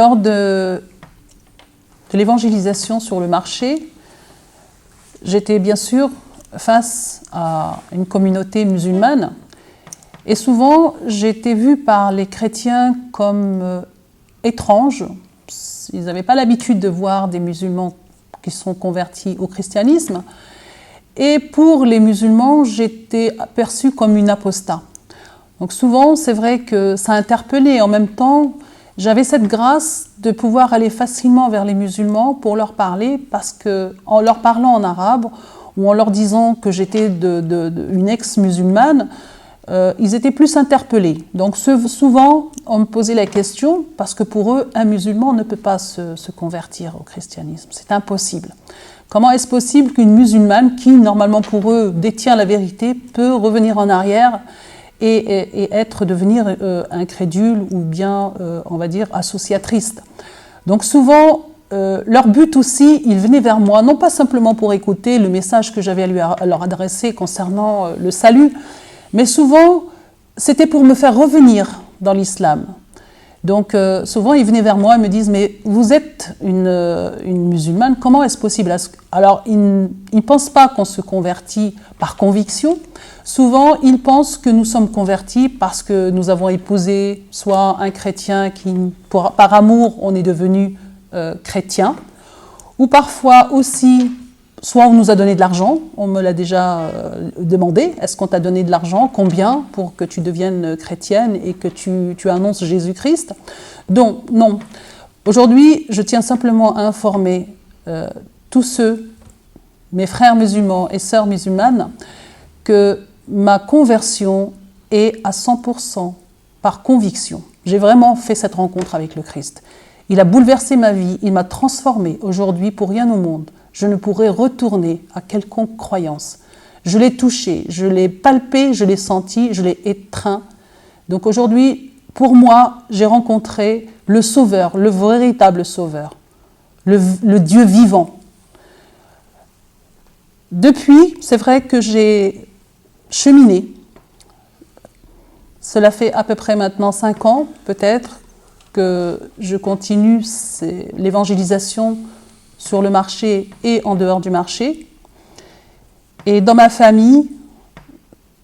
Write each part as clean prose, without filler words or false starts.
lors de l'évangélisation sur le marché, j'étais bien sûr face à une communauté musulmane et souvent j'étais vue par les chrétiens comme étrange. Ils n'avaient pas l'habitude de voir des musulmans qui sont convertis au christianisme. Et pour les musulmans, j'étais perçue comme une apostat. Donc souvent, c'est vrai que ça interpellait. En même temps, j'avais cette grâce de pouvoir aller facilement vers les musulmans pour leur parler, parce qu'en leur parlant en arabe ou en leur disant que j'étais une ex-musulmane, ils étaient plus interpellés. Donc souvent, on me posait la question, parce que pour eux, un musulman ne peut pas se convertir au christianisme. C'est impossible. Comment est-ce possible qu'une musulmane, qui normalement pour eux détient la vérité, peut revenir en arrière et devenir incrédule ou bien, on va dire, associatrice? Donc souvent, leur but aussi, ils venaient vers moi, non pas simplement pour écouter le message que j'avais à leur adresser concernant le salut, mais souvent, c'était pour me faire revenir dans l'islam. Donc souvent, ils venaient vers moi et me disent « Mais vous êtes une musulmane, comment est-ce possible ?» Alors, ils ne pensent pas qu'on se convertit par conviction. Souvent, ils pensent que nous sommes convertis parce que nous avons épousé soit un chrétien qui, par amour, on est devenu chrétien, ou parfois aussi, soit on nous a donné de l'argent, on me l'a déjà demandé, est-ce qu'on t'a donné de l'argent, combien pour que tu deviennes chrétienne et que tu annonces Jésus-Christ? Donc non, aujourd'hui je tiens simplement à informer tous ceux, mes frères musulmans et sœurs musulmanes, que ma conversion est à 100% par conviction. J'ai vraiment fait cette rencontre avec le Christ. Il a bouleversé ma vie, il m'a transformée. Aujourd'hui, pour rien au monde, je ne pourrais retourner à quelconque croyance. Je l'ai touché, je l'ai palpé, je l'ai senti, je l'ai étreint. Donc aujourd'hui, pour moi, j'ai rencontré le Sauveur, le véritable Sauveur, le Dieu vivant. Depuis, c'est vrai que j'ai cheminé. Cela fait à peu près maintenant 5 ans, peut-être, que je continue l'évangélisation sur le marché et en dehors du marché. Et dans ma famille,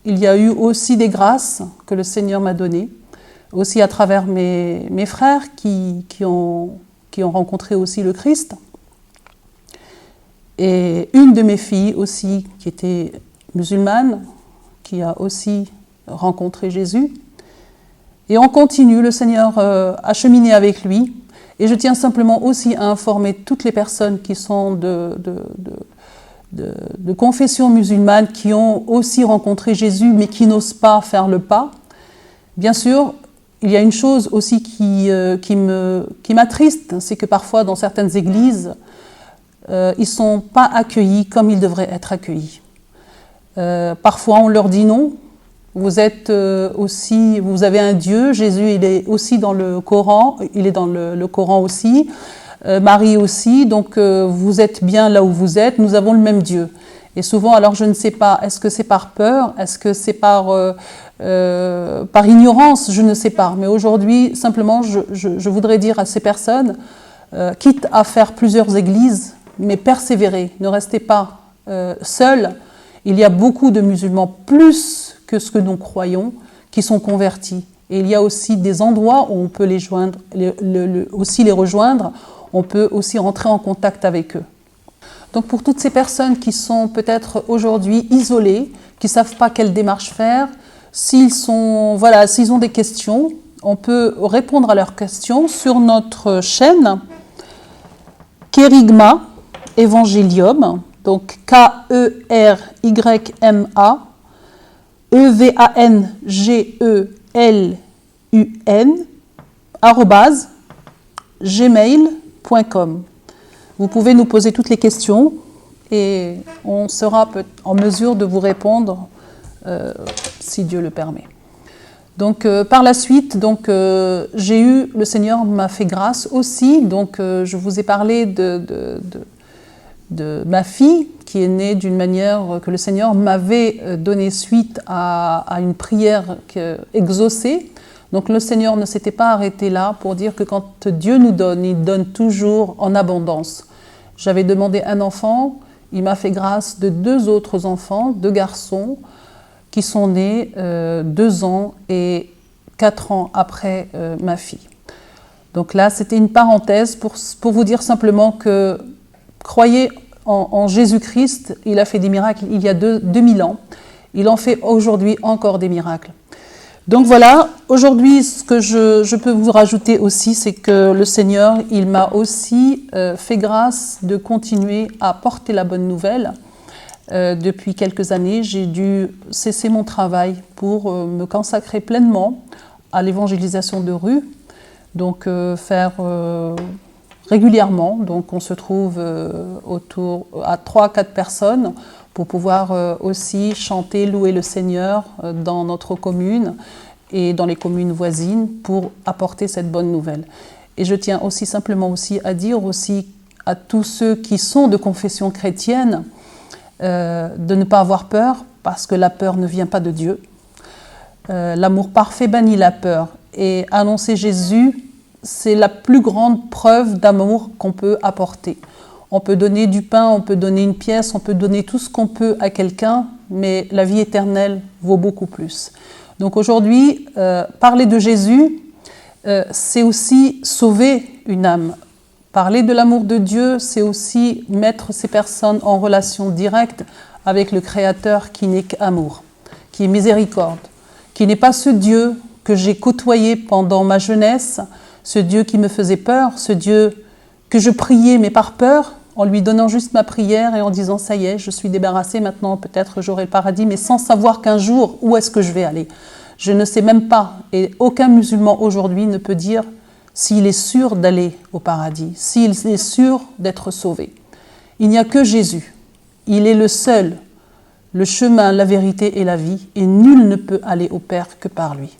il y a eu aussi des grâces que le Seigneur m'a données, aussi à travers mes frères qui ont rencontré aussi le Christ. Et une de mes filles aussi, qui était musulmane, qui a aussi rencontré Jésus. Et on continue, le Seigneur a cheminé avec lui. Et je tiens simplement aussi à informer toutes les personnes qui sont de confession musulmane, qui ont aussi rencontré Jésus, mais qui n'osent pas faire le pas. Bien sûr, il y a une chose aussi qui m'attriste, c'est que parfois dans certaines églises, ils ne sont pas accueillis comme ils devraient être accueillis. Parfois on leur dit non. Vous avez un Dieu, Jésus il est aussi dans le Coran, il est dans le Coran aussi, Marie aussi, donc vous êtes bien là où vous êtes, nous avons le même Dieu. Et souvent, alors je ne sais pas, est-ce que c'est par peur, est-ce que c'est par ignorance, je ne sais pas. Mais aujourd'hui, simplement, je voudrais dire à ces personnes, quitte à faire plusieurs églises, mais persévérez, ne restez pas seuls. Il y a beaucoup de musulmans, plus que ce que nous croyons, qui sont convertis. Et il y a aussi des endroits où on peut les joindre, aussi les rejoindre, on peut aussi rentrer en contact avec eux. Donc pour toutes ces personnes qui sont peut-être aujourd'hui isolées, qui ne savent pas quelle démarche faire, s'ils ont des questions, on peut répondre à leurs questions sur notre chaîne Kerygma Evangelium, donc K-E-R-Y-M-A EVANGELUN @gmail.com. Vous pouvez nous poser toutes les questions et on sera en mesure de vous répondre si Dieu le permet. Donc par la suite, le Seigneur m'a fait grâce aussi. Donc je vous ai parlé de ma fille qui est née d'une manière que le Seigneur m'avait donné suite à une prière exaucée. Donc le Seigneur ne s'était pas arrêté là pour dire que quand Dieu nous donne, il donne toujours en abondance. J'avais demandé un enfant, il m'a fait grâce de 2 autres enfants, 2 garçons, qui sont nés 2 ans et 4 ans après ma fille. Donc là, c'était une parenthèse pour vous dire simplement que croyez en Jésus-Christ, il a fait des miracles il y a 2000 ans. Il en fait aujourd'hui encore des miracles. Donc voilà, aujourd'hui, ce que je peux vous rajouter aussi, c'est que le Seigneur, il m'a aussi fait grâce de continuer à porter la bonne nouvelle. Depuis quelques années, j'ai dû cesser mon travail pour me consacrer pleinement à l'évangélisation de rue, donc faire régulièrement. Donc on se trouve autour à 3-4 personnes pour pouvoir aussi chanter, louer le Seigneur dans notre commune et dans les communes voisines pour apporter cette bonne nouvelle. Et je tiens aussi simplement aussi à dire aussi à tous ceux qui sont de confession chrétienne de ne pas avoir peur, parce que la peur ne vient pas de Dieu. L'amour parfait bannit la peur. Et annoncer Jésus, c'est la plus grande preuve d'amour qu'on peut apporter. On peut donner du pain, on peut donner une pièce, on peut donner tout ce qu'on peut à quelqu'un, mais la vie éternelle vaut beaucoup plus. Donc aujourd'hui, parler de Jésus, c'est aussi sauver une âme. Parler de l'amour de Dieu, c'est aussi mettre ces personnes en relation directe avec le Créateur qui n'est qu'amour, qui est miséricorde, qui n'est pas ce Dieu que j'ai côtoyé pendant ma jeunesse, ce Dieu qui me faisait peur, ce Dieu que je priais mais par peur, en lui donnant juste ma prière et en disant « ça y est, je suis débarrassée, maintenant peut-être j'aurai le paradis », mais sans savoir qu'un jour, où est-ce que je vais aller? Je ne sais même pas, et aucun musulman aujourd'hui ne peut dire s'il est sûr d'aller au paradis, s'il est sûr d'être sauvé. Il n'y a que Jésus. Il est le seul, le chemin, la vérité et la vie, et nul ne peut aller au Père que par lui.